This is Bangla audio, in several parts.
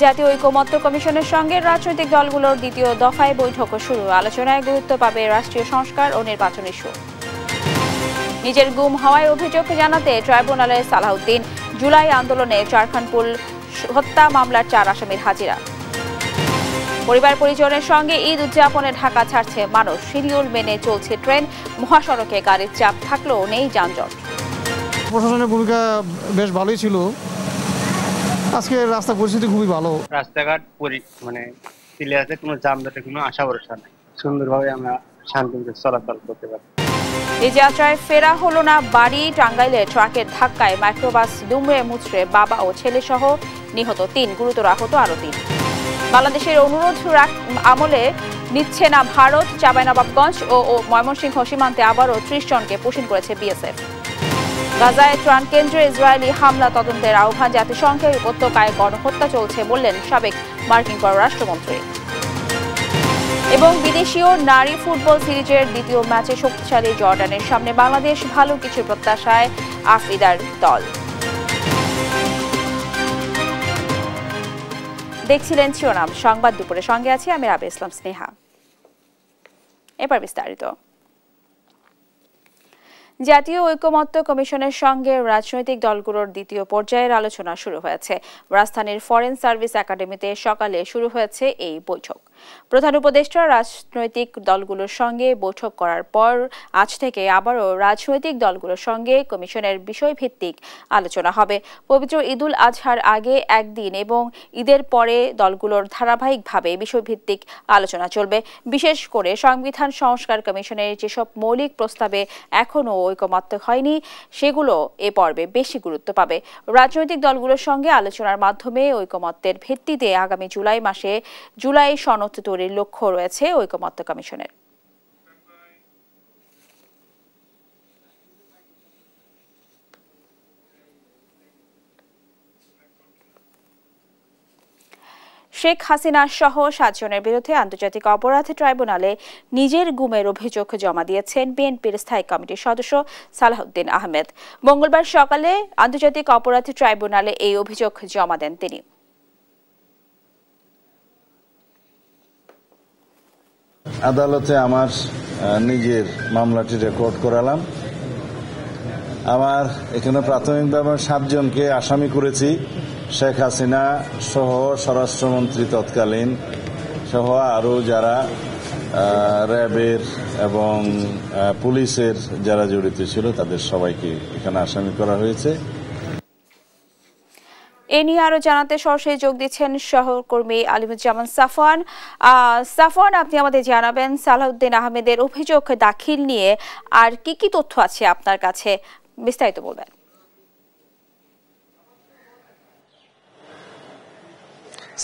জাতীয় ঐকমত্য কমিশনের সঙ্গে রাজনৈতিক দলগুলোর দ্বিতীয় দফায় বৈঠক শুরু। আলোচনায় গুরুত্ব পাবে রাষ্ট্রীয় সংস্কার ও নির্বাচন ইস্যু। নিজের গুম হওয়ার অভিযোগ জানাতে ট্রাইব্যুনালে সালাউদ্দিন। জুলাই আন্দোলনে চারখানপুল হত্যা মামলার 4 আসামির হাজিরা। পরিবার পরিজনের সঙ্গে ঈদ উদযাপনে ঢাকা ছাড়ছে মানুষ। শিডিউল মেনে চলছে ট্রেন। মহাসড়কে গাড়ির চাপ থাকলেও নেই যানজট। প্রশাসনের ভূমিকা বেশ ভালোই ছিল। আজকে রাস্তার পরিস্থিতি খুবই ভালো। রাস্তাঘাট মানে ক্লিয়ার, কোনো যানজটের কোনো আশা ভরসা নেই। সুন্দরভাবে আমরা শান্তিতে চলাচল করতে পারি। এই যাত্রায় ফেরা হলো না বাড়ি। টাঙ্গাইলে ট্রাকের ধাক্কায় মাইক্রোবাস দুমড়ে মুচড়ে বাবা ও ছেলে সহ নিহত 3, গুরুতর আহত আরো 3। বাংলাদেশের অনুরোধ আমলে নিচ্ছে না ভারত। চাঁপাইনবাবগঞ্জ ও ময়মনসিংহ সীমান্তে আবারও 30 জনকে পুশিন করেছে বিএসএফ। গাজায় ত্রাণ কেন্দ্রে ইসরায়েলি হামলা তদন্তের আহ্বান জাতিসংঘের। উপত্যকায় গণহত্যা চলছে বললেন সাবেক মার্কিন পররাষ্ট্রমন্ত্রী। এবং বিদেশীয় নারী ফুটবল সিরিজের দ্বিতীয় ম্যাচে শক্তিশালী জর্ডানের সামনে বাংলাদেশ। ভালো কিছু প্রত্যাশায় আফ্রিদার দল। দেখছিলেন শিরোনাম সংবাদ দুপুরের সঙ্গে আছি আমি রাবে ইসলাম স্নেহা। এবার বিস্তারিত। জাতীয় ঐকমত্য কমিশনের সঙ্গে রাজনৈতিক দলগুলোর দ্বিতীয় পর্যায়ের আলোচনা শুরু হয়েছে। রাজধানীর ফরেন সার্ভিস একাডেমিতে সকালে শুরু হয়েছে এই বৈঠক। প্রধান উপদেষ্টা রাজনৈতিক দলগুলোর সঙ্গে বৈঠক করার পর আজ থেকে আবারও রাজনৈতিক দলগুলোর সঙ্গে কমিশনের বিষয়ভিত্তিক আলোচনা হবে। পবিত্র ঈদুল আজহার আগে একদিন এবং ঈদের পরে দলগুলোর ধারাবাহিকভাবে বিষয়ভিত্তিক আলোচনা চলবে। বিশেষ করে সংবিধান সংস্কার কমিশনের যেসব মৌলিক প্রস্তাবে এখনও ঐকমত্য হয়নি সেগুলো এ পর্বে বেশি গুরুত্ব পাবে। রাজনৈতিক দলগুলোর সঙ্গে আলোচনার মাধ্যমে ঐকমত্যের ভিত্তিতে আগামী জুলাই মাসে জুলাই সনদ তৈরির লক্ষ্য রয়েছে ঐকমত্য কমিশনের। শেখ হাসিনা সহ 7 জনের বিরুদ্ধে আন্তর্জাতিক অপরাধ ট্রাইব্যুনালে নিজের গুমের অভিযোগ জমা দিয়েছেন বিএনপির স্থায়ী কমিটির সদস্য সালাউদ্দিন আহমেদ। মঙ্গলবার সকালে আন্তর্জাতিক অপরাধ ট্রাইব্যুনালে এই অভিযোগ জমা দেন তিনি। আদালতে আমার নিজের মামলাটি রেকর্ড করালাম। আমার এখানে প্রাথমিকভাবে 7 জনকে আসামি করেছি। শেখ হাসিনা সহ স্বরাষ্ট্রমন্ত্রী তৎকালীন সহ আরও যারা র্যাবের এবং পুলিশের যারা জড়িত ছিল তাদের সবাইকে এখানে আসামি করা হয়েছে। এ নিয়ে আরো জানাতে সরাসরি যোগ দিচ্ছেন সহকর্মী আলিমুজ্জামান সাফওয়ান। সাফওয়ান, আপনি আমাদের জানাবেন সালাউদ্দিন আহমেদের অভিযোগ দাখিল নিয়ে আর কি কি তথ্য আছে আপনার কাছে, বিস্তারিত বলবেন।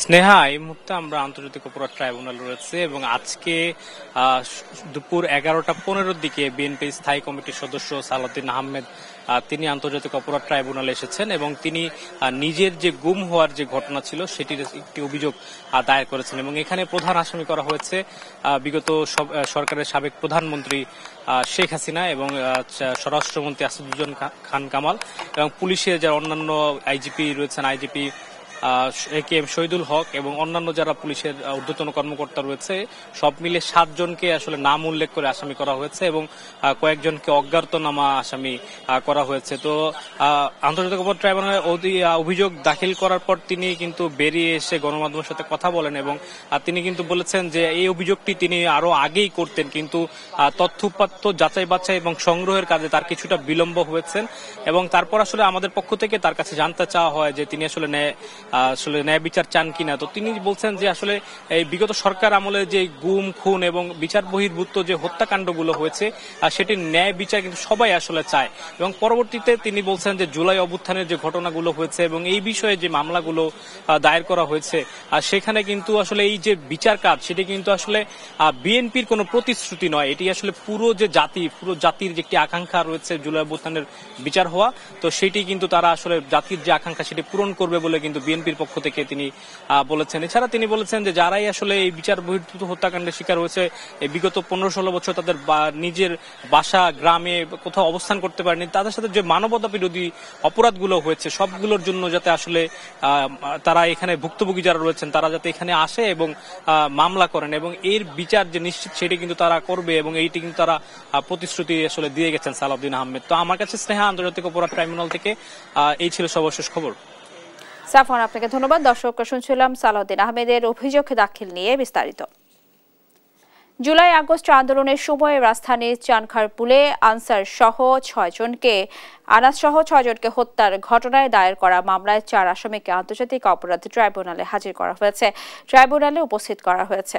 স্নেহা, এই মুহূর্তে আমরা আন্তর্জাতিক অপরাধ ট্রাইব্যুনাল রয়েছে এবং আজকে দুপুর 11:15 দিকে বিএনপি স্থায়ী কমিটির সদস্য সালাউদ্দিন আহমেদ তিনি আন্তর্জাতিক অপরাধ ট্রাইব্যুনালে এসেছেন এবং তিনি নিজের যে গুম হওয়ার যে ঘটনা ছিল সেটির একটি অভিযোগ দায়ের করেছেন এবং এখানে প্রধান আসামি করা হয়েছে বিগত সরকারের সাবেক প্রধানমন্ত্রী শেখ হাসিনা এবং স্বরাষ্ট্রমন্ত্রী আসাদুজ্জামান খান কামাল এবং পুলিশের যারা অন্যান্য আইজিপি রয়েছেন, আইজিপি একেএম শহীদুল হক এবং অন্যান্য যারা পুলিশের ঊর্ধ্বতন কর্মকর্তা রয়েছে, সব মিলে 7 জনকে আসলে নাম উল্লেখ করে আসামি করা হয়েছে এবং কয়েকজনকে অজ্ঞাতনামা আসামি করা হয়েছে। তো আন্তর্জাতিক অপরাধ ট্রাইব্যুনালে অভিযোগ দাখিল করার পর তিনি কিন্তু বেরিয়ে এসে গণমাধ্যমের সাথে কথা বলেন এবং তিনি কিন্তু বলেছেন যে এই অভিযোগটি তিনি আরো আগেই করতেন, কিন্তু তথ্যপাত্র যাচাই বাছাই এবং সংগ্রহের কাজে তার কিছুটা বিলম্ব হয়েছেন এবং তারপর আসলে আমাদের পক্ষ থেকে তার কাছে জানতে চাওয়া হয় যে তিনি আসলে ন্যায় বিচার চান কিনা। তো তিনি বলছেন যে আসলে এই বিগত সরকার আমলে যে গুম খুন এবং বিচার বহির্ভূত যে হত্যাকাণ্ডগুলো হয়েছে সেটির ন্যায় বিচার কিন্তু সবাই আসলে চায় এবং পরবর্তীতে তিনি বলছেন যে জুলাই অভ্যুত্থানের যে ঘটনাগুলো হয়েছে এবং এই বিষয়ে যে মামলাগুলো দায়ের করা হয়েছে সেখানে কিন্তু আসলে এই যে বিচার কাজ সেটি কিন্তু আসলে বিএনপির কোনো প্রতিশ্রুতি নয়, এটি আসলে পুরো জাতির যে একটি আকাঙ্ক্ষা রয়েছে জুলাই অভ্যুত্থানের বিচার হওয়া, তো সেটি কিন্তু তারা আসলে জাতির যে আকাঙ্ক্ষা সেটি পূরণ করবে বলে কিন্তু বিএনপি বিএনপির পক্ষ থেকে তিনি বলেছেন। এছাড়া তিনি বলেছেন যে যারাই আসলে এই বিচার বহির্ভূত হত্যাকাণ্ডের শিকার হয়েছে বিগত 15-16 বছর তাদের নিজের বাসা গ্রামে কোথাও অবস্থান করতে পারেনি, তাদের সাথে যে মানবতা বিরোধী অপরাধগুলো হয়েছে সবগুলোর জন্য যাতে আসলে তারা এখানে ভুক্তভোগী যারা রয়েছেন তারা যাতে এখানে আসে এবং মামলা করেন এবং এর বিচার যে নিশ্চিত সেটি কিন্তু তারা করবে এবং এইটি কিন্তু তারা প্রতিশ্রুতি আসলে দিয়ে গেছেন সালাউদ্দিন আহমেদ। তো আমার কাছে স্নেহা, আন্তর্জাতিক অপরাধ ট্রাইব্যুনাল থেকে এই ছিল সর্বশেষ খবর। সাফওয়ান, আপনাকে ধন্যবাদ। দর্শক, শুনছিলাম সালাউদ্দিন আহমেদের অভিযোগ দাখিল নিয়ে বিস্তারিত। জুলাই আগস্ট আন্দোলনের সময় রাজধানীর চানখারপুলে আনসার সহ 6 জনকে হত্যার ঘটনায় দায়ের করা মামলায় 4 আসামিকে আন্তর্জাতিক অপরাধ ট্রাইব্যুনালে হাজির করা হয়েছে। ট্রাইব্যুনালে উপস্থিত করা হয়েছে।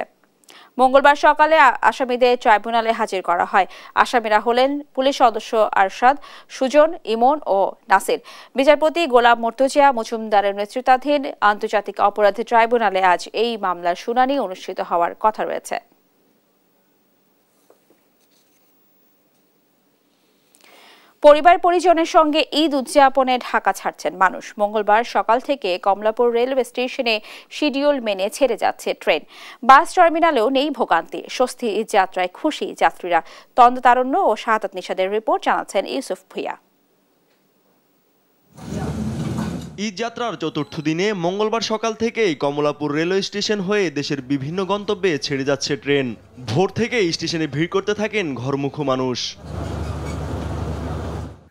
মঙ্গলবার সকালে আসামিদের ট্রাইব্যুনালে হাজির করা হয়। আসামিরা হলেন পুলিশ সদস্য আরশাদ, সুজন, ইমন ও নাসির। বিচারপতি গোলাম মর্তুজা মজুমদারের নেতৃত্বাধীন আন্তর্জাতিক অপরাধ ট্রাইব্যুনালে আজ এই মামলার শুনানি অনুষ্ঠিত হওয়ার কথা রয়েছে। পরিবার পরিজনের সঙ্গে ঈদ উদযাপনে ঢাকা ছাড়ছেন মানুষ। মঙ্গলবার সকাল থেকে কমলাপুর রেলওয়ে স্টেশনে শিডিউল মেনে ছেড়ে যাচ্ছে ট্রেন। বাস টার্মিনালেও নেই ভোগান্তি। স্বস্তি ঈদ যাত্রায় খুশি যাত্রীরা। তন্দ্রতারণ্য ও শাহাদাত নিশাদের রিপোর্ট জানাচ্ছেন ইউসুফ ভুইয়া। ঈদ যাত্রার চতুর্থ দিনে মঙ্গলবার সকাল থেকেই কমলাপুর রেলওয়ে স্টেশন হয়ে দেশের বিভিন্ন গন্তব্যে ছেড়ে যাচ্ছে ট্রেন। ভোর থেকে স্টেশনে ভিড় করতে থাকেন ঘরমুখো মানুষ।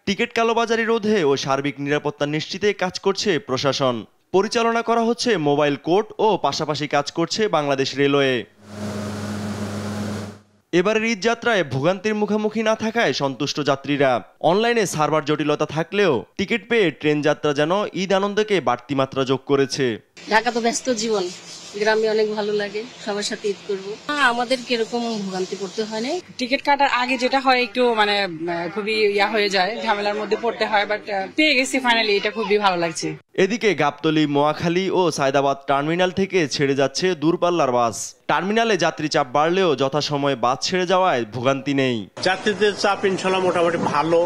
টিকিট কালোবাজারি রোধে ও সার্বিক নিরাপত্তা নিশ্চিতে কাজ করছে প্রশাসন। পরিচালনা করা হচ্ছে মোবাইল কোর্ট ও পাশাপাশি কাজ করছে বাংলাদেশ রেলওয়ে। এবারের ঈদ যাত্রায় ভোগান্তির মুখোমুখি না থাকায় সন্তুষ্ট যাত্রীরা। অনলাইনে সার্ভার জটিলতা থাকলেও টিকিট পেয়ে ট্রেন যাত্রা যেন ঈদ আনন্দকে বাড়তি মাত্রা যোগ করেছে। ঢাকা তো ব্যস্ত জীবন, গ্রামে অনেক ভালো লাগে, সবার সাথে ঈদ করবো। আমাদের কিরকম ভোগান্তি পড়তে হয় না। টিকিট কাটার আগে যেটা হয় একটু খুবই হয়ে যায়, ঝামেলার মধ্যে পড়তে হয়, বাট পেয়ে গেছি ফাইনালি, এটা খুবই ভালো লাগছে। এদিকে গাবতলী, মোয়াখালী ও সায়দাবাদ টার্মিনাল থেকে ছেড়ে যাচ্ছে দূরপাল্লার বাস। টার্মিনালে যাত্রী চাপ বাড়লেও যথাসময়ে বাস ছেড়ে যাওয়ায় ভোগান্তি নেই। যাত্রীদের চাপ ইনশাল্লাহ মোটামুটি ভালো,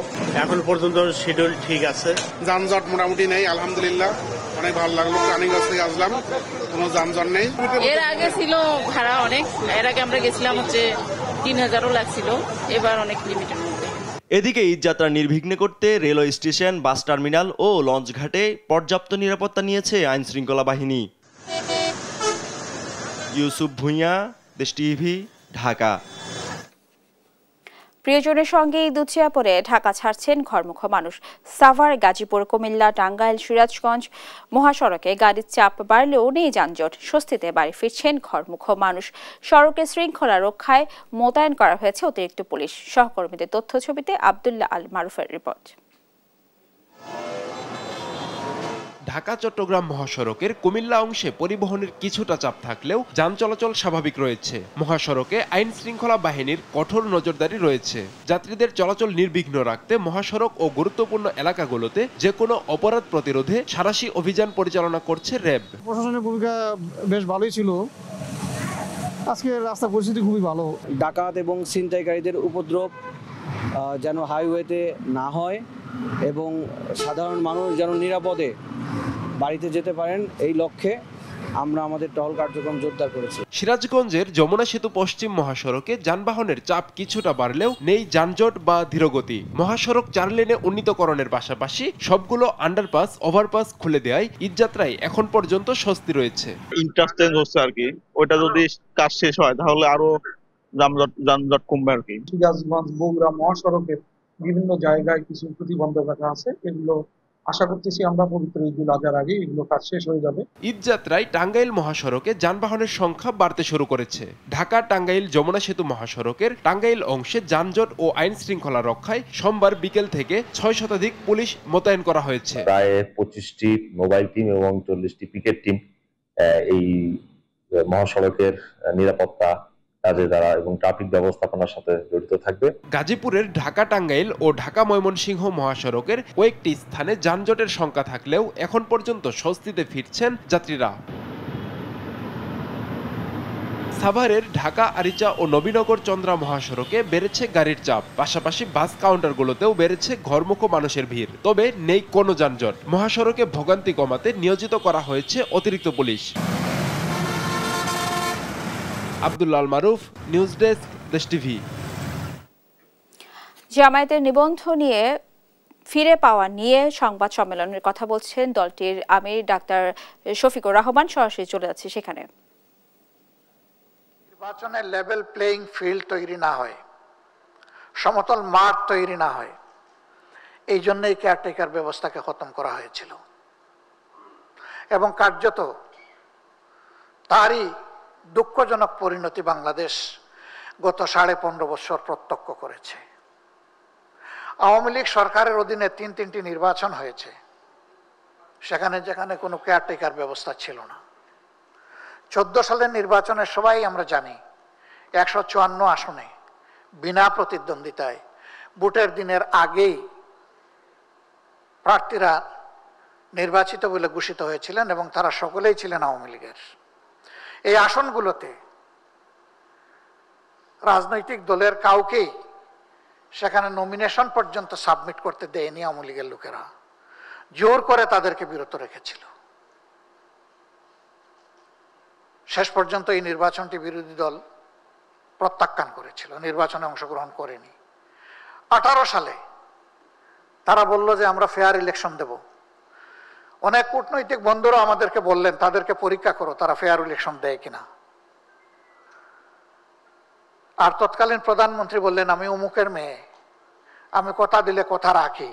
এখন পর্যন্ত শিডিউল ঠিক আছে, যানজট মোটামুটি নেই, আলহামদুলিল্লাহ। অনেক ভালো লাগলো, রানিগঞ্জ থেকে আসলাম, কোনো যানজট নেই। এর আগে ছিল ভাড়া অনেক, এর আগে আমরা গেছিলাম 3000ও লাগছিল, এবার অনেক লিমিটের মধ্যে। এদিকে ঈদ যাত্রা নির্বিঘ্নে করতে রেলওয়ে স্টেশন, বাস টার্মিনাল ও লঞ্চ ঘাটে পর্যাপ্ত নিরাপত্তা নিয়েছে আইন শৃঙ্খলা বাহিনী। ইউসুফ ভুইয়া, দেশ টিভি, ঢাকা। প্রিয়জনের সঙ্গে ঈদ উদযাপনে ঢাকা ছাড়ছেন ঘরমুখো মানুষ। সাভার, গাজীপুর, কুমিল্লা, টাঙ্গাইল, সিরাজগঞ্জ মহাসড়কে গাড়ির চাপ বাড়লেও নেই যানজট। স্বস্তিতে বাড়ি ফিরছেন ঘরমুখো মানুষ। সড়কে শৃঙ্খলা রক্ষায় মোতায়েন করা হয়েছে অতিরিক্ত পুলিশ। সহকর্মীদের তথ্য ছবিতে আব্দুল্লাহ আল মারুফের রিপোর্ট। ঢাকা চট্টগ্রাম মহাসড়কের কুমিল্লা অংশে পরিবহনের কিছুটা চাপ থাকলেও যান চলাচল স্বাভাবিক রয়েছে। মহাসড়কে আইন শৃঙ্খলা বাহিনীর কঠোর নজরদারি রয়েছে। যাত্রীদের চলাচল নির্বিঘ্ন রাখতে মহাসড়ক ও গুরুত্বপূর্ণ এলাকাগুলোতে যে কোনো অপরাধ প্রতিরোধে সাঁড়াশি অভিযান পরিচালনা করছে র্যাব। প্রশাসনের ভূমিকা বেশ ভালোই ছিল। আজকে রাস্তার পরিস্থিতি খুবই ভালো। ডাকাত এবং ছিনতাইকারীদের উপদ্রব যেন হাইওয়েতে না হয় এবং সাধারণ মানুষ যেন নিরাপদে বাড়িতে যেতে পারেন, এই লক্ষ্যে আমরা আমাদের টহল কার্যক্রম জোরদার করেছি। সিরাজগঞ্জের যমুনা সেতু পশ্চিম মহাসড়কে যানবাহনের চাপ কিছুটা বাড়লেও নেই যানজট বা ধীরগতি। মহাসড়ক 4 লেনে উন্নীতকরণের পাশাপাশি সবগুলো আন্ডারপাস, ওভারপাস খুলে দেওয়ায় ঈদযাত্রায় এখন পর্যন্ত স্বস্তি রয়েছে। ইন্টারচেঞ্জ হচ্ছে আর কি, ওইটা যদি কাজ শেষ হয় তাহলে আরো যানজট কমবে আর কি। সিরাজগঞ্জ বগুড়া মহাসড়কের বিভিন্ন জায়গায় কিছু প্রতিবন্ধকতা আছে, এগুলো আশা করতেছি আমরা পবিত্র ঈদুল আজহার আগে এগুলো কাজ শেষ হয়ে যাবে। ঈদযাত্রায় টাঙ্গাইল মহাসড়কে যানবাহনের সংখ্যা বাড়তে শুরু করেছে। ঢাকা টাঙ্গাইল যমুনা সেতু মহাসড়কের টাঙ্গাইল অংশে যানজট ও আইন শৃঙ্খলা রক্ষায় সোমবার বিকেল থেকে 6 শতাধিক পুলিশ মোতায়েন করা হয়েছে। প্রায় 25টি মোবাইল টিম এবং 40টি পিকেট টিম এই মহাসড়কের নিরাপত্তা কাজে দ্বারা এবং ট্রাফিক ব্যবস্থাপনার সাথে জড়িত থাকবে। গাজীপুরের ঢাকা টাঙ্গাইল ও ঢাকা ময়মনসিংহ মহাসড়কের কয়েকটি স্থানে যানজটের সংখ্যা থাকলেও এখন পর্যন্ত স্বস্তিতে ফিরছেন যাত্রীরা। সাভারের ঢাকা আরিচা ও নবীনগর চন্দ্রা মহাসড়কে বেড়েছে গাড়ির চাপ, পাশাপাশি বাস কাউন্টারগুলোতেও বেড়েছে ঘরমুখো মানুষের ভিড়। তবে নেই কোনো যানজট। মহাসড়কে ভোগান্তি কমাতে নিয়োজিত করা হয়েছে অতিরিক্ত পুলিশ। আব্দুল্লাহ মারুফ, নিউজ ডেস্ক, দেশ টিভি। জামায়াতের নিবন্ধ নিয়ে ফিরে পাওয়া নিয়ে সংবাদ সম্মেলনের কথা বলছেন দলটির আমির ডাক্তার শফিকুর রহমান। সরাসরি চলে যাচ্ছে সেখানে। নির্বাচনে লেভেল প্লেইং ফিল্ড তৈরি না হয়, সমতল মাঠ তৈরি না হয়, এই জন্যই কেয়ারটেকার ব্যবস্থাকে খতম করা হয়েছিল এবং কার্যত তারই দুঃখজনক পরিণতি বাংলাদেশ গত 15.5 বছর প্রত্যক্ষ করেছে। আওয়ামী লীগ সরকারের অধীনে তিনটি নির্বাচন হয়েছে, সেখানে যেখানে কোনো কেয়ারটেকার ব্যবস্থা ছিল না। 14 সালের নির্বাচনে সবাই আমরা জানি 154 আসনে বিনা প্রতিদ্বন্দ্বিতায় ভোটের দিনের আগেই প্রার্থীরা নির্বাচিত বলে ঘোষিত হয়েছিলেন এবং তারা সকলেই ছিলেন আওয়ামী লীগের। এই আসনগুলোতে রাজনৈতিক দলের কাউকেই সেখানে নমিনেশন পর্যন্ত সাবমিট করতে দেয়নি আওয়ামী লীগের লোকেরা, জোর করে তাদেরকে বিরত রেখেছিল। শেষ পর্যন্ত এই নির্বাচনটি বিরোধী দল প্রত্যাখ্যান করেছিল, নির্বাচনে অংশগ্রহণ করেনি। 18 সালে তারা বলল যে আমরা ফেয়ার ইলেকশন দেব। অনেক কূটনৈতিক বন্ধুরা আমাদেরকে বললেন তাদেরকে পরীক্ষা করো তারা ফেয়ার ইলেকশন দেয় কিনা। আর তৎকালীন প্রধানমন্ত্রী বললেন আমি অমুকের মেয়ে, আমি কথা দিলে কথা রাখি,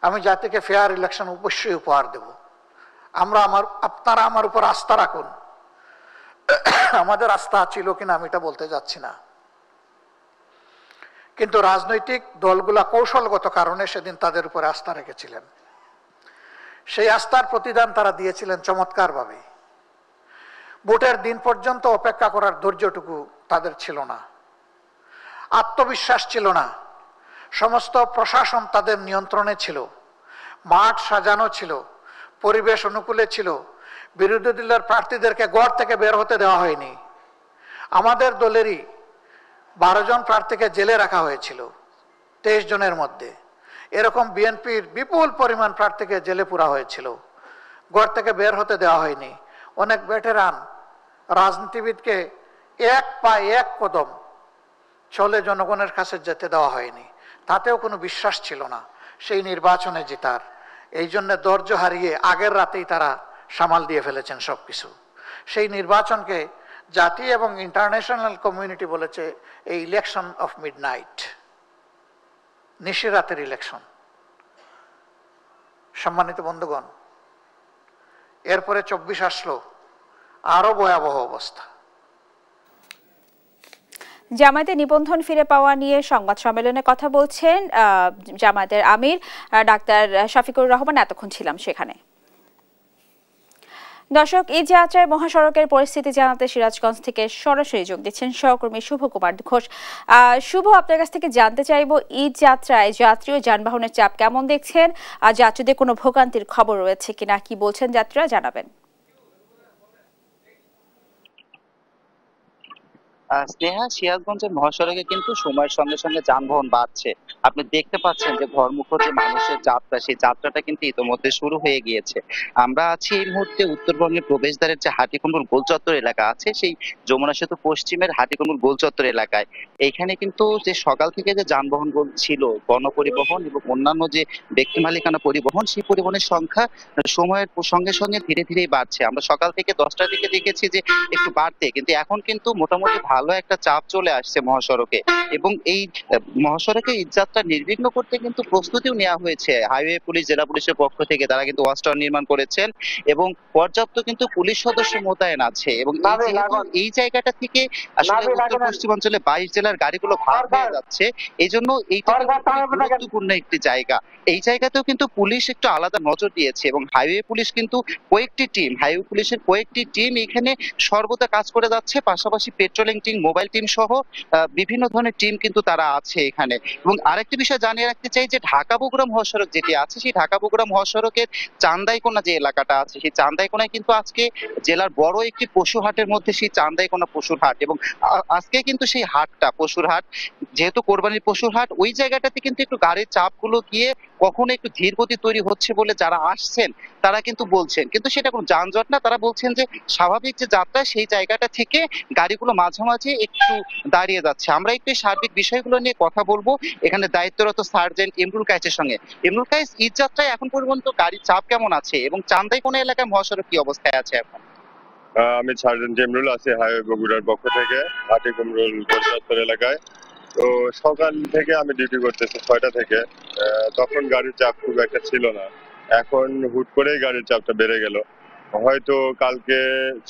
আমি জাতিকে ফেয়ার ইলেকশন অবশ্যই উপহার দেব, আপনারা আমার উপর আস্থা রাখুন। আমাদের আস্থা ছিল কিনা আমি এটা বলতে যাচ্ছি না, কিন্তু রাজনৈতিক দলগুলা কৌশলগত কারণে সেদিন তাদের উপরে আস্থা রেখেছিলেন। সেই আস্থার প্রতিদান তারা দিয়েছিলেন চমৎকারভাবে। ভোটের দিন পর্যন্ত অপেক্ষা করার ধৈর্যটুকু তাদের ছিল না, আত্মবিশ্বাস ছিল না। সমস্ত প্রশাসন তাদের নিয়ন্ত্রণে ছিল, মাঠ সাজানো ছিল, পরিবেশ অনুকূলে ছিল। বিরোধী দলের প্রার্থীদেরকে ঘর থেকে বের হতে দেওয়া হয়নি। আমাদের দলেরই 12 জন প্রার্থীকে জেলে রাখা হয়েছিল 23 জনের মধ্যে। এরকম বিএনপির বিপুল পরিমাণ প্রার্থীকে জেলে পুরা হয়েছিল, ঘর থেকে বের হতে দেওয়া হয়নি। অনেক ভেটেরান রাজনীতিবিদকে এক পা এক কদম চলে জনগণের কাছে যেতে দেওয়া হয়নি। তাতেও কোনো বিশ্বাস ছিল না সেই নির্বাচনে জেতার। এই জন্য ধৈর্য হারিয়ে আগের রাতেই তারা সামাল দিয়ে ফেলেছেন সবকিছু। সেই নির্বাচনকে জাতি এবং ইন্টারন্যাশনাল কমিউনিটি বলেছে এই ইলেকশন অফ মিডনাইট, নিশিরাতের ইলেকশন। সম্মানিত বন্ধুগণ, এরপরে 24 আসলো, আরো ভয়াবহ অবস্থা। জামায়াতের নিবন্ধন ফিরে পাওয়া নিয়ে সংবাদ সম্মেলনে কথা বলছেন জামায়াতের আমির ডাক্তার শফিকুর রহমান। এতক্ষণ ছিলাম সেখানে। দর্শক, ঈদ যাত্রায় মহাসড়কের পরিস্থিতি জানাতে সিরাজগঞ্জ থেকে সরাসরি যোগ দিচ্ছেন সহকর্মী শুভ কুমার ঘোষ। শুভ, আপনার কাছ থেকে জানতে চাইবো ঈদ যাত্রায় যাত্রী ও যানবাহনের চাপ কেমন দেখছেন, আর যাত্রীদের কোনো ভোগান্তির খবর রয়েছে কিনা, কি বলছেন যাত্রীরা, জানাবেন। স্নেহা, সিরাজগঞ্জের মহাসড়কে কিন্তু সময়ের সঙ্গে সঙ্গে যানবাহন বাড়ছে। আপনি দেখতে পাচ্ছেন যে ঘরমুখো যে মানুষের যাত্রা, সেই যাত্রাটা কিন্তু ইতোমধ্যে শুরু হয়ে গিয়েছে। আমরা আছি এই মুহূর্তে উত্তরবঙ্গের প্রবেশদ্বারের যে হাটিকুণ্ডুর গোলচত্বর এলাকা আছে, সেই যমুনা সেতু পশ্চিমের হাটিকুণ্ডুর গোলচত্বর এলাকায়। এইখানে কিন্তু যে সকাল থেকে যে যানবাহন ছিল, গণপরিবহন এবং অন্যান্য যে ব্যক্তি মালিকানা পরিবহন, সেই পরিবহনের সংখ্যা সময়ের সঙ্গে সঙ্গে ধীরে ধীরেই বাড়ছে। আমরা সকাল থেকে 10টার দিকে দেখেছি যে একটু বাড়তে, কিন্তু এখন কিন্তু মোটামুটি ভালো একটা চাপ চলে আসছে মহাসড়কে। এবং এই মহাসড়কে ঈদযাত্রা নির্বিঘ্ন করতে কিন্তু প্রস্তুতিও নেওয়া হয়েছে হাইওয়ে পুলিশ, জেলা পুলিশের পক্ষ থেকে। তারা কিন্তু ওয়াচ টাওয়ার নির্মাণ করেছেন এবং পর্যাপ্ত কিন্তু পুলিশ সদস্য মোতায়েন আছে। এবং এই জায়গাটা থেকে আসলে উত্তর পশ্চিমাঞ্চলে 22 জেলার গাড়িগুলো ভাগ হয়ে যাচ্ছে। এই জন্য এইটা গুরুত্বপূর্ণ একটি জায়গা। এই জায়গাতেও কিন্তু পুলিশ একটু আলাদা নজর দিয়েছে এবং হাইওয়ে পুলিশ কিন্তু হাইওয়ে পুলিশের কয়েকটি টিম এখানে সর্বদা কাজ করে যাচ্ছে। পাশাপাশি patrolling team picketing mobile team সহ বিভিন্ন ধরনের টিম কিন্তু তারা আছে এখানে। এবং আরেকটি বিষয় জানিয়ে রাখতে চাই যে ঢাকা বগুড়া মহাসড়ক যেটি আছে সেই ঢাকা বগুড়া মহাসড়কের চান্দাইকোনা যে এলাকাটা আছে সেই চান্দাইকোনায় কিন্তু আজকে জেলার বড় একটি পশু হাটের মধ্যে সেই চান্দাইকোনা পশুর হাট, এবং আজকে কিন্তু সেই হাটটা পশুর হাট যেহেতু কোরবানির পশুর হাট ওই জায়গাটাতে কিন্তু একটু গাড়ির চাপগুলো গিয়ে কখনো একটু ধীর গতি তৈরি হচ্ছে বলে যারা আসছেন তারা কিন্তু বলছেন, কিন্তু সেটা কোনো যানজট না। তারা বলছেন যে স্বাভাবিক যে যাত্রা সেই জায়গাটা থেকে গাড়িগুলো মাঝামাঝি একটু দাঁড়িয়ে যাচ্ছে। আমরা একটু সার্বিক বিষয়গুলো নিয়ে কথা বলবো এখানে দায়িত্বরত সার্জেন্ট ইমরুল কায়েসের সঙ্গে। ইমরুল কায়েস, ঈদ যাত্রায় এখন পর্যন্ত গাড়ির চাপ কেমন আছে এবং চান্দাইকোনা এলাকায় মহাসড়ক কি অবস্থায় আছে এখন? আমি সার্জেন্ট ইমরুল আছি হাইওয়ে বগুড়ার পক্ষ থেকে হাটি কুমরুল পরিচত্বর এলাকায়। তো সকাল থেকে আমি ডিউটি করতেছি 6টা থেকে, তখন গাড়ির চাপ খুব একটা ছিল না, এখন হুট করেই গাড়ির চাপটা বেড়ে গেল। হয়তো কালকে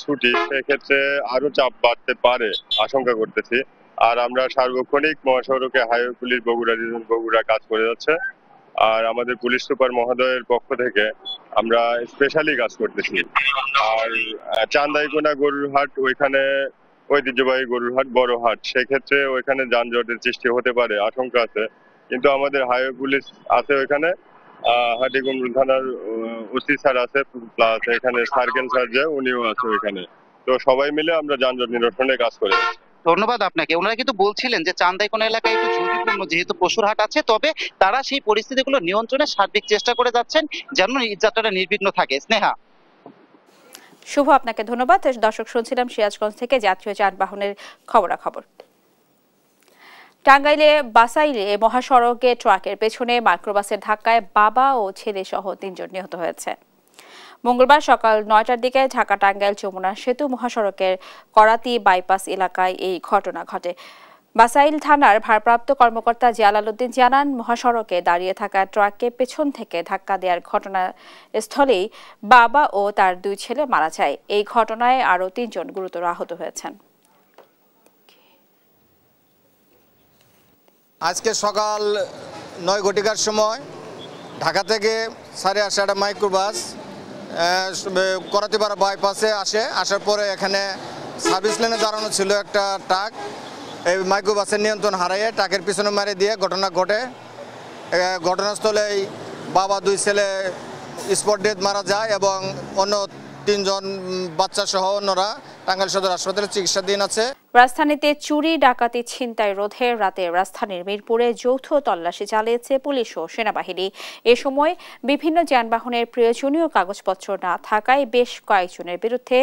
ছুটি, সেক্ষেত্রে আরো চাপ বাড়তে পারে আশঙ্কা করতেছি। আর আমরা সার্বক্ষণিক মহাসড়কে হাইওয়ে পুলিশ বগুড়া কাজ করে যাচ্ছে, আর আমাদের পুলিশ সুপার মহোদয়ের পক্ষ থেকে আমরা স্পেশালি কাজ করতেছি। আর চান্দাইকোনা গরুর হাট, ওইখানে ঐতিহ্যবাহী গরুর হাট বড় হাট, সেক্ষেত্রে ওইখানে যানজটের সৃষ্টি হতে পারে আশঙ্কা আছে, কিন্তু আমাদের হাইওয়ে পুলিশ আছে ওইখানে, হাটিকুমরুল থানার ওসি স্যার আছে, প্লাস এখানে সার্কেল স্যার যে উনিও আছে ওইখানে। তো সবাই মিলে আমরা যানজট নিরসনে কাজ করে যাচ্ছি। ধন্যবাদ আপনাকে। ওনারা কিন্তু বলছিলেন যে চান্দাইকোনা এলাকায় একটু ঝুঁকিপূর্ণ যেহেতু পশুর হাট আছে, তবে তারা সেই পরিস্থিতিগুলো নিয়ন্ত্রণে সার্বিক চেষ্টা করে যাচ্ছেন যেন যাত্রাটা নির্বিঘ্ন থাকে। স্নেহা। শুভ, আপনাকে ধন্যবাদ। দর্শক, শুনছিলাম সিরাজগঞ্জ থেকে জাতীয় যানবাহনের খবরাখবর। টাঙ্গাইলে বাসাইলে মহাসড়কে ট্রাকের পেছনে মাইক্রোবাসের ধাক্কায় বাবা ও ছেলে সহ 3 জন নিহত হয়েছে। মঙ্গলবার সকাল 9টার দিকে ঢাকা টাঙ্গাইল যমুনা সেতু মহাসড়কের করাতি বাইপাস এলাকায় এই ঘটনা ঘটে। বাসাইল থানার ভারপ্রাপ্ত কর্মকর্তা জিয়ালাল উদ্দিন জানান, মহাসড়কে দাঁড়িয়ে থাকা ট্রাককে পেছন থেকে ধাক্কা দেওয়ার ঘটনাস্থলেই বাবা ও তার 2 ছেলে মারা যায়। এই ঘটনায় আরও 3 জন গুরুতর আহত হয়েছেন। আজকে সকাল 9 ঘটিকার সময় ঢাকা থেকে 8:30 একটা মাইক্রোবাস করাতিপাড়া বাইপাসে আসার পরে এখানে সার্ভিস লেনে দাঁড়ানো ছিল একটা ট্রাক, এই মাইক্রোবাসের নিয়ন্ত্রণ হারিয়ে ট্রাকের পিছনে মেরে দিয়ে ঘটনা ঘটে। ঘটনাস্থলেই বাবা 2 ছেলে স্পট ডেথ মারা যায় এবং অন্য 3 জন বাচ্চা সহ অন্যরা টাঙ্গাইল সদর হাসপাতালে চিকিৎসাধীন আছে। রাজধানীতে চুরি ডাকাতি ছিনতাই রোধে রাতে রাজধানীর মিরপুরে যৌথ তল্লাশি চালিয়েছে পুলিশ ও সেনাবাহিনী। এ সময় বিভিন্ন যানবাহনের প্রয়োজনীয় কাগজপত্র না থাকায় বেশ কয়েকজনের বিরুদ্ধে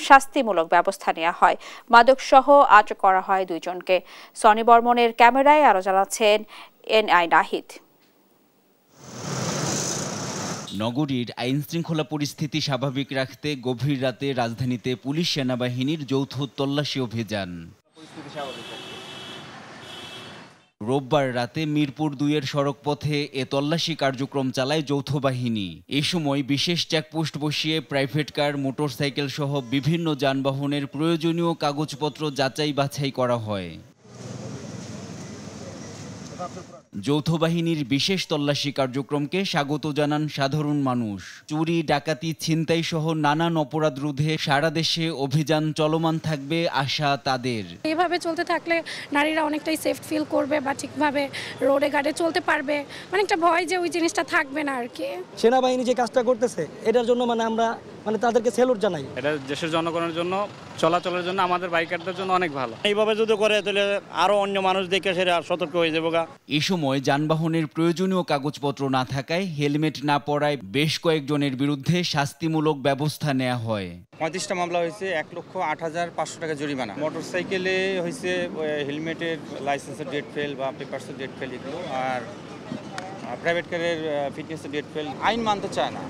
শাস্তিমূলক ব্যবস্থা নেওয়া হয়। মাদকসহ আটক করা হয় 2 জনকে। সনি বর্মনের ক্যামেরায় আরো জানাচ্ছেন এনআই নাহিদ। নগরীর আইন শৃঙ্খলা পরিস্থিতি স্বাভাবিক রাখতে গভীর রাতে রাজধানীতে পুলিশ সেনাবাহিনীর যৌথ তল্লাশি অভিযান। রোববার রাতে মিরপুর 2-এর সড়কপথে এ তল্লাশি কার্যক্রম চালায় যৌথ বাহিনী। এই সময় বিশেষ চেকপোস্ট বসিয়ে প্রাইভেট কার, মোটরসাইকেল সহ বিভিন্ন যানবাহনের প্রয়োজনীয় কাগজপত্র যাচাই বাছাই করা হয়। যৌথ বাহিনীর বিশেষ তল্লাশি কার্যক্রমকে স্বাগত জানান সাধারণ মানুষ। চুরি, ডাকাতি, ছিনতাই সহ নানান অপরাধ রোধে সারা দেশে অভিযান চলমান থাকবে আশা তাদের। এইভাবে চলতে থাকলে নারীরা অনেকটাই সেফ ফিল করবে বা ঠিকভাবে রোডে ঘাটে চলতে পারবে, মানে একটা ভয় যে ওই জিনিসটা থাকবে না আর কি। সেনাবাহিনী যে কাজটা করতেছে এটার জন্য আমরা তাদেরকে স্যালুট জানাই। এটা দেশের জনগণের জন্য, চলাচলের জন্য, আমাদের বাইকারদের জন্য অনেক ভালো। এইভাবে যদি করে তাহলে আরো অন্য মানুষ দেখে সেটা সতর্ক হয়ে যাবে। এই সময় যানবাহনের প্রয়োজনীয় কাগজপত্র না থাকায়, হেলমেট না পরায় বেশ কয়েকজনের বিরুদ্ধে শাস্তিমূলক ব্যবস্থা নেওয়া হয়। 35টা মামলা হয়েছে, 1,08,500 টাকা জরিমানা। মোটরসাইকেলে হয়েছে হেলমেটের লাইসেন্সের ডেট ফেল বা পেপারসের ডেট ফেল এগুলো, আর প্রাইভেট কারের ফিটনেসের ডেট ফেল। আইন মানতে চায় না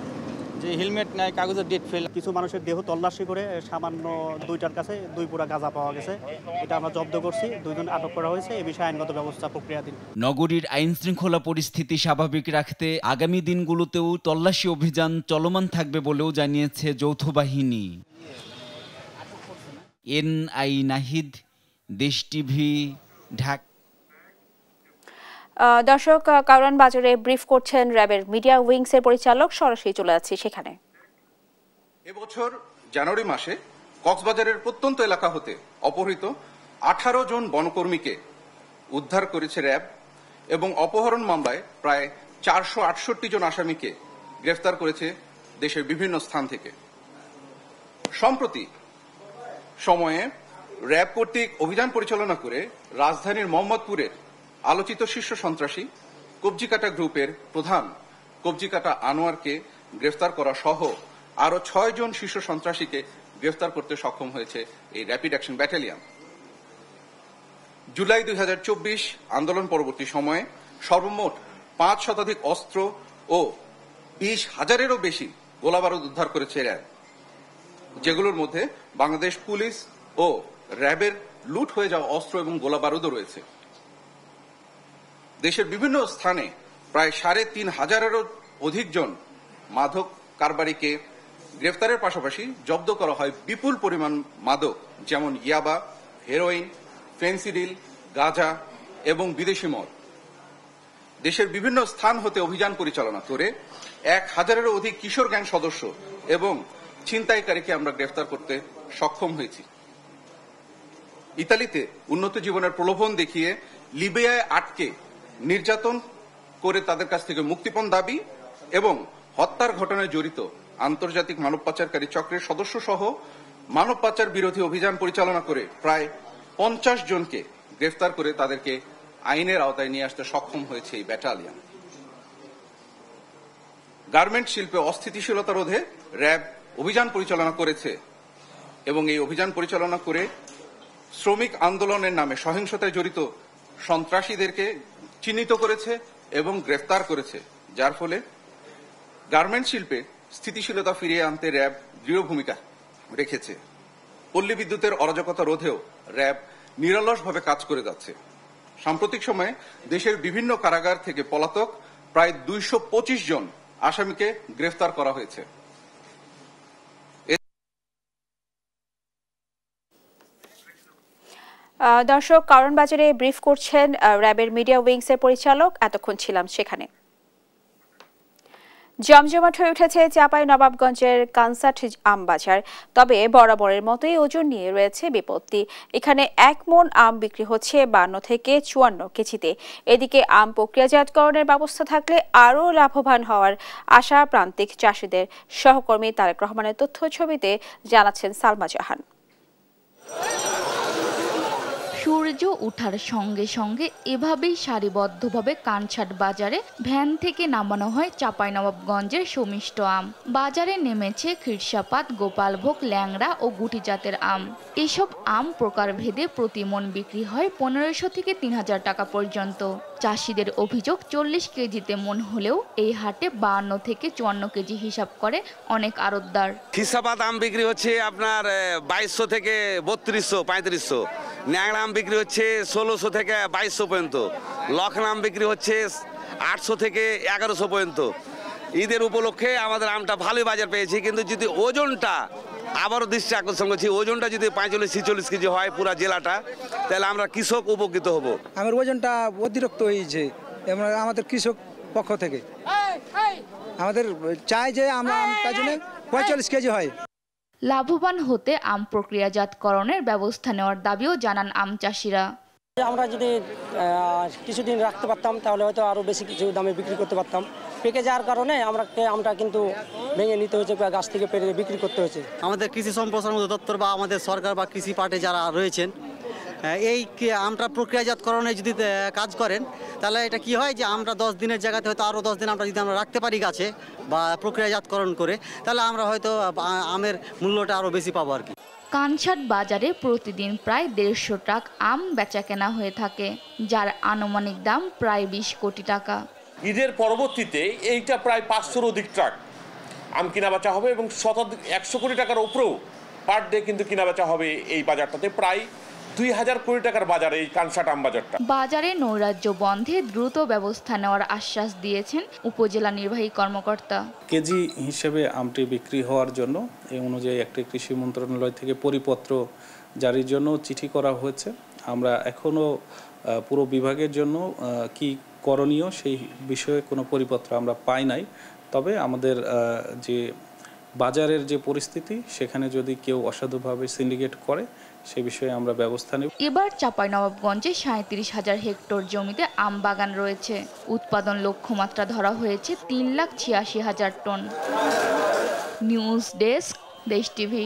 যে হেলমেট নাই, কাগজের ডেট ফেল। কিছু মানুষের দেহ তল্লাশি করে সামান্য 2টার কাছে 2 পুরা গাঁজা পাওয়া গেছে, এটা আমরা জব্দ করছি। 2 জন আটক করা হয়েছে, এই বিষয়ে আইনগত ব্যবস্থা প্রক্রিয়াধীন। নগরীর আইন শৃঙ্খলা পরিস্থিতি স্বাভাবিক রাখতে আগামী দিনগুলোতেও তল্লাশি অভিযান চলমান থাকবে বলেও জানিয়েছে যৌথ বাহিনী। এনআই নাহিদ, দেশ টিভি, ঢাকা। দর্শক, কারওয়ান বাজারে ব্রিফ করছেন র্যাবের মিডিয়া উইংসের পরিচালক, সরাসরি চলে যাচ্ছি সেখানে। এবছর জানুয়ারি মাসে কক্সবাজারের প্রত্যন্ত এলাকা হতে অপহৃত 18 জন বনকর্মীকে উদ্ধার করেছে র্যাব এবং অপহরণ মামলায় প্রায় 468 জন আসামিকে গ্রেফতার করেছে দেশের বিভিন্ন স্থান থেকে। সম্প্রতি সময়ে র্যাব কর্তৃক অভিযান পরিচালনা করে রাজধানীর মোহাম্মদপুরের আলোচিত শীর্ষ সন্ত্রাসী কবজিকাটা গ্রুপের প্রধান কবজিকাটা আনোয়ারকে গ্রেফতার করা সহ আরো 6 জন শীর্ষ সন্ত্রাসীকে গ্রেফতার করতে সক্ষম হয়েছে এই র্যাপিড অ্যাকশন ব্যাটালিয়ন। জুলাই 2024 আন্দোলন পরবর্তী সময়ে সর্বমোট 5 শতাধিক অস্ত্র ও 20,000-এরও বেশি গোলাবারুদ উদ্ধার করেছে র্যাব, যেগুলোর মধ্যে বাংলাদেশ পুলিশ ও র্যাবের লুট হয়ে যাওয়া অস্ত্র এবং গোলাবারুদও রয়েছে। দেশের বিভিন্ন স্থানে প্রায় 3,500-এরও অধিক জন মাদক কারবারিকে গ্রেফতারের পাশাপাশি জব্দ করা হয় বিপুল পরিমাণ মাদক, যেমন ইয়াবা, হেরোইন, ফেন্সিডিল, গাঁজা এবং বিদেশি মদ। দেশের বিভিন্ন স্থান হতে অভিযান পরিচালনা করে 1,000-এরও অধিক কিশোর গ্যাং সদস্য এবং ছিনতাইকারীকে আমরা গ্রেফতার করতে সক্ষম হয়েছি। ইতালিতে উন্নত জীবনের প্রলোভন দেখিয়ে লিবিয়ায় আটকে নির্যাতন করে তাদের কাছ থেকে মুক্তিপণ দাবি এবং হত্যার ঘটনায় জড়িত আন্তর্জাতিক মানব পাচারকারী চক্রের সদস্য সহ মানব পাচার বিরোধী অভিযান পরিচালনা করে প্রায় 50 জনকে গ্রেফতার করে তাদেরকে আইনের আওতায় নিয়ে আসতে সক্ষম হয়েছে এই ব্যাটালিয়ন। গার্মেন্ট শিল্পে অস্থিতিশীলতা রোধে র্যাব অভিযান পরিচালনা করেছে এবং এই অভিযান পরিচালনা করে শ্রমিক আন্দোলনের নামে সহিংসতায় জড়িত সন্ত্রাসীদেরকে চিহ্নিত করেছে এবং গ্রেফতার করেছে, যার ফলে গার্মেন্ট শিল্পে স্থিতিশীলতা ফিরিয়ে আনতে র্যাব দৃঢ় ভূমিকা রেখেছে। পল্লী বিদ্যুতের অরাজকতা রোধেও র্যাব নিরলসভাবে কাজ করে যাচ্ছে। সাম্প্রতিক সময়ে দেশের বিভিন্ন কারাগার থেকে পলাতক প্রায় 225 জন আসামিকে গ্রেফতার করা হয়েছে। দর্শক, কারণ বাজারে ব্রিফ করছেন র্যাবের মিডিয়া উইংসের পরিচালক। এতক্ষণ ছিলাম সেখানে। জমজমাট হয়ে উঠেছে চাঁপাইনবাবগঞ্জের কানসাট আম বাজার। তবে বরাবরের মতোই ওজন নিয়ে রয়েছে বিপত্তি। এখানে 1 মণ আম বিক্রি হচ্ছে 52 থেকে 54 কেজিতে। এদিকে আম প্রক্রিয়াজাতকরণের ব্যবস্থা থাকলে আরও লাভবান হওয়ার আশা প্রান্তিক চাষিদের। সহকর্মী তারেক রহমানের তথ্য ছবিতে জানাচ্ছেন সালমা জাহান। সূর্য ওঠার সঙ্গে সঙ্গে এভাবেই সারিবদ্ধভাবে কানসাট বাজারে ভ্যান থেকে নামানো হয় চাঁপাইনবাবগঞ্জের সমিষ্ট আম। বাজারে নেমেছে খিরসাপাত, গোপালভোগ, ল্যাংড়া ও গুটি জাতের আম। এসব আম প্রকারভেদে প্রতি মণ বিক্রি হয় 1500 থেকে 3000 টাকা পর্যন্ত। চাষিদের অভিযোগ 40 কেজিতে মণ হলেও এই হাটে 52 থেকে 54 কেজি হিসাব করে অনেক আড়তদার। খিরসাপাত আম বিক্রি হচ্ছে আপনার 2200 থেকে 3200 3500, ন্যাংড়া আম বিক্রি হচ্ছে 1600 থেকে 2200 পর্যন্ত, লখনা আম বিক্রি হচ্ছে 800 থেকে 1100 পর্যন্ত। ঈদের উপলক্ষে আমাদের আমটা ভালোই বাজার পেয়েছি, কিন্তু যদি ওজনটা আবারও দৃষ্টি আকর্ষণ করছি, ওজনটা যদি 45-46 কেজি হয় পুরা জেলাটা, তাহলে আমরা কৃষক উপকৃত হব। আমার ওজনটা অতিরিক্ত হয়েছে আমাদের কৃষক পক্ষ থেকে। আমাদের চাই যে আমরা আমটার জন্য 45 কেজি হয়। লাভবান হতে আম প্রক্রিয়াজাতকরণের ব্যবস্থা নেওয়ার দাবিও জানান আম চাষিরা। আমরা যদি কিছুদিন রাখতে পারতাম তাহলে হয়তো আরও বেশি কিছু দামে বিক্রি করতে পারতাম। পেকে যাওয়ার কারণে আমরা কিন্তু ভেঙে নিতে হয়েছে, গাছ থেকে পেরে বিক্রি করতে হয়েছে। আমাদের কৃষি সম্প্রসারণ দপ্তর বা আমাদের সরকার বা কৃষি পার্টি যারা রয়েছেন, এই আমটা প্রক্রিয়াজাতকরণে যদি কাজ করেন তাহলে এটা কি হয় যে আমরা 10 দিনের জায়গাতে হয়তো আরও 10 দিন আমরা যদি আমরা রাখতে পারি গাছে বা প্রক্রিয়াজাতকরণ করে, তাহলে আমরা হয়তো আমের মূল্যটা আরও বেশি পাবো আর কি। কানসাট বাজারে প্রতিদিন প্রায় 150 ট্রাক আম বেচা কেনা হয়ে থাকে, যার আনুমানিক দাম প্রায় 20 কোটি টাকা। ঈদের পরবর্তীতে এইটা প্রায় 500-র অধিক ট্রাক আম কিনা বেচা হবে এবং 100 কোটি টাকার উপরেও পার ডে কিন্তু কিনা বেচা হবে এই বাজারটাতে। প্রায় 2000 কোটি টাকার বাজার এই কানসাট আম বাজারটা। বাজারে নৈরাজ্য বন্ধে দ্রুত ব্যবস্থা নেওয়ার আশ্বাস দিয়েছেন উপজেলা নির্বাহী কর্মকর্তা। কেজি হিসেবে আমটি বিক্রি হওয়ার জন্য এই অনুযায়ী একটি কৃষি মন্ত্রণালয় থেকে পরিপত্র জারির জন্য চিঠি করা হয়েছে। আমরা এখনো পুরো বিভাগের জন্য কি করণীয় সেই বিষয়ে কোনো পরিপত্র আমরা পাই নাই। তবে আমাদের যে বাজারের যে পরিস্থিতি সেখানে যদি কেউ অসাধুভাবে সিন্ডিকেট করে সে বিষয়ে আমরা ব্যবস্থা নেব। এবার চাঁপাইনবাবগঞ্জে 37,000 হেক্টর জমিতে আম বাগান রয়েছে। উৎপাদন লক্ষ্যমাত্রা ধরা হয়েছে 3,86,000 টন। নিউজ ডেস্ক, দেশ টিভি।